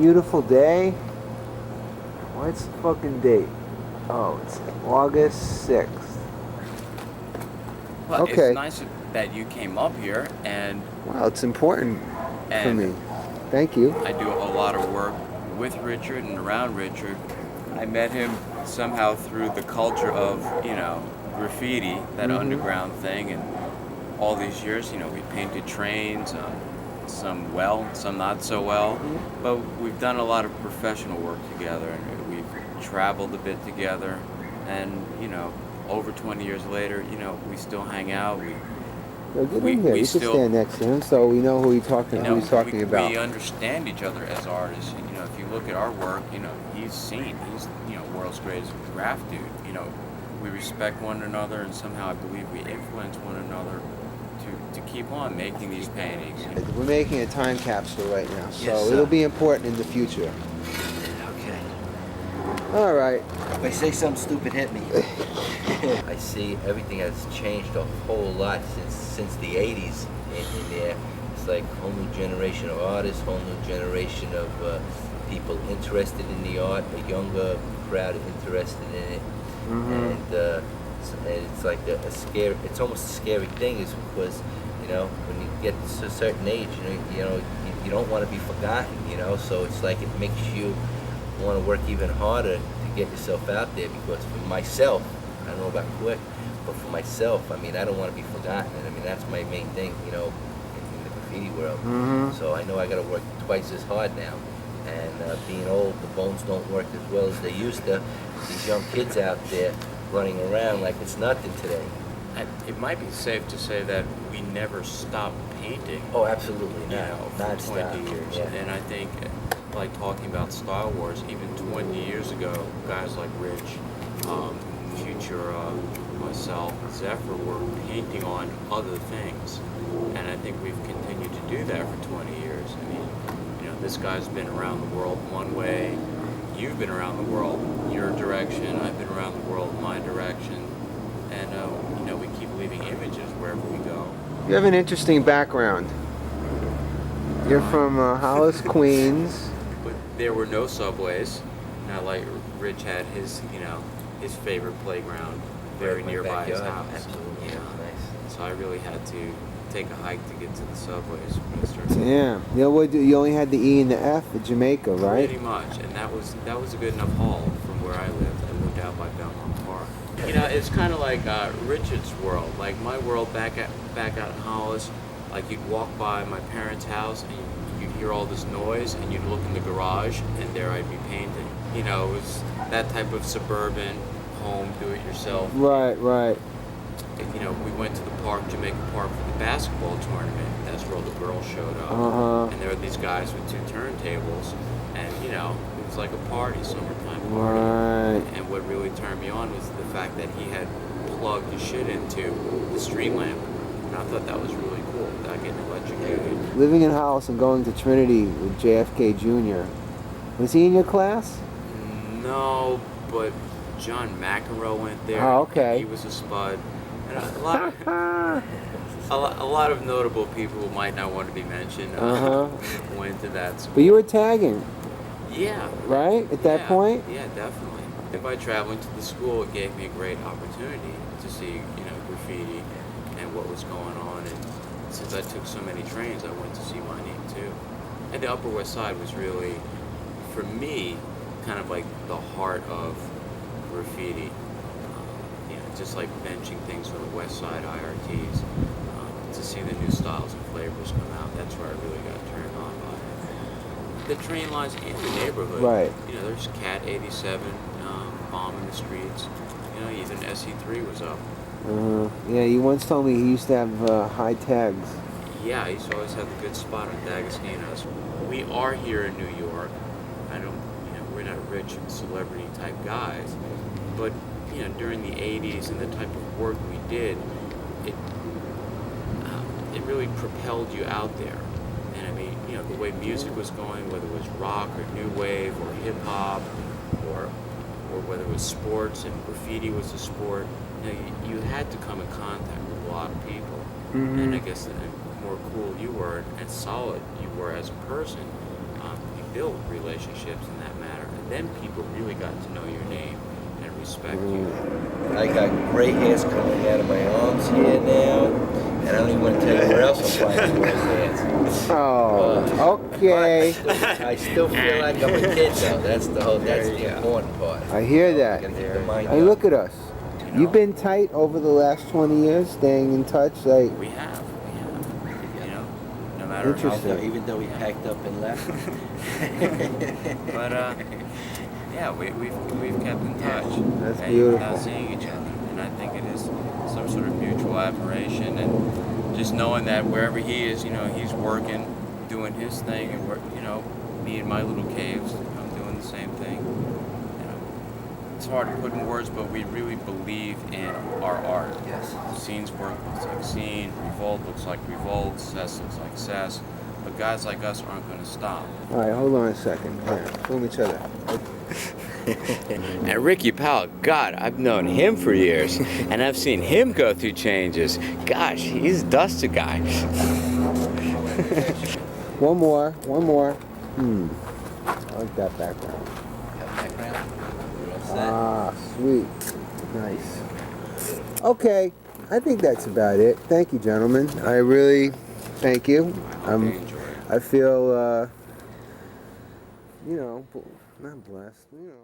beautiful day. What's the fucking date? Oh, it's August 6th. Well, Okay. it's nice that you came up here, and Wow, it's important for And- me. Thank you. I do a lot of work with Richard and around Richard. I met him somehow through the culture of, graffiti, that underground thing, and all these years, we painted trains, some well, some not so well, but we've done a lot of professional work together, and we've traveled a bit together, and, over 20 years later, we still hang out. Yo, get in here. we You can still- stand next to him so we know who he's talking about. We understand each other as artists. If you look at our work, he's world's greatest graph dude. We respect one another, and somehow I believe we influence one another to keep on making these paintings. We're making a time capsule right now, so Yes, sir. it'll be important in the future. Okay. All right. If I say something stupid, hit me. I see everything has changed a whole lot since the 80s in there. It's like a whole new generation of artists, whole new generation of people interested in the art, a younger crowd interested in it. And it's like a scary, it's almost a scary thing, is because, when you get to a certain age, you don't want to be forgotten, so it's like it makes you want to work even harder to get yourself out there, because for myself, I don't know about Quik, but for myself, I don't want to be forgotten, and that's my main thing, in the graffiti world. So I know I got to work twice as hard now, and being old, the bones don't work as well as they used to. These young kids out there running around like it's nothing today. It might be safe to say that we never stopped painting. Oh, absolutely not. For Non-stop. 20 years. Yeah. And I think, like talking about Style Wars, even 20 years ago, guys like Rich, Futura, myself, Zephyr were painting on other things. And I think we've continued to do that for 20 years. This guy's been around the world one way, you've been around the world your direction, I've been around the world my direction, and we keep leaving images wherever we go. You have an interesting background. You're from Hollis, Queens. But there were no subways. Now, like Rich had his favorite playground very My nearby his backyard. house. Absolutely. Nice. So I really had to take a hike to get to the subways when I started. Damn. You only had the E and the F at Jamaica, right? Pretty much, and that was a good enough haul from where I lived. I lived out by Belmont Park. It's kind of like Richard's world. Like my world back out in Hollis. Like you'd walk by my parents' house and you'd hear all this noise, and you'd look in the garage, and there I'd be painting. It was that type of suburban home, do it yourself. Right. We went to the park, Jamaica Park, for the basketball tournament. That's where all the girls showed up. Uh-huh. And there were these guys with 2 turntables, and it was like a party, summertime party. Right. And what really turned me on was the fact that he had plugged his shit into the street lamp. And I thought that was really cool, without getting electrocuted. Living in Hollis and going to Trinity with JFK Jr. Was he in your class? No, but John McEnroe went there. Oh, okay. He was a spud. And a lot of notable people who might not want to be mentioned went to that school. But you were tagging, Yeah. right? At that point? Yeah, definitely. And by traveling to the school, it gave me a great opportunity to see, graffiti and what was going on. And since I took so many trains, I went to see my name too. And the Upper West Side was really, for me, kind of like the heart of graffiti. Just like benching things for the West Side IRTs, to see the new styles and flavors come out. That's where I really got turned on by it. The train lines in the neighborhood. Right. There's Cat 87 bombing the streets. Even SE3 was up. Yeah, you once told me he used to have high tags. Yeah, I used to always have a good spot on D'Agostino's. We are here in New York. We're not rich and celebrity type guys, but during the 80s and the type of work we did, it really propelled you out there. And the way music was going, whether it was rock or new wave or hip hop, or whether it was sports and graffiti was a sport, you had to come in contact with a lot of people. And I guess the more cool you were and solid you were as a person, you build relationships in that matter. And then people really got to know your name and respect you. I got gray hairs coming out of my arms here now, and I don't even want to tell you where else I'm finding gray hairs. Oh, okay. I still feel like I'm a kid though. That's the important part. I hear that. Gotta keep the mind Hey, up. look at us. You know? You've been tight over the last 20 years, staying in touch. Like, We have. You know, no matter how. Interesting. Even though we packed up and left. But yeah, we've kept in touch. That's and beautiful. without seeing each other, and I think it is some sort of mutual admiration, and just knowing that wherever he is, you know, he's working, doing his thing, and we're, you know, me in my little caves, I'm doing the same thing. You know, it's hard to put in words, but we really believe in our art. Yes. Scene's work looks like Scene, Revolt looks like Revolt, Cess looks like Cess, but guys like us aren't going to stop. all right, hold on a second. Here, film each other. And Ricky Powell, God, I've known him for years, and I've seen him go through changes. Gosh, he's a dusted guy. One more. I like that background. Got background? We're all set. Ah, sweet. Nice. Okay, I think that's about it. Thank you, gentlemen. I really thank you. Enjoy it. I feel, you know, not blessed, you know.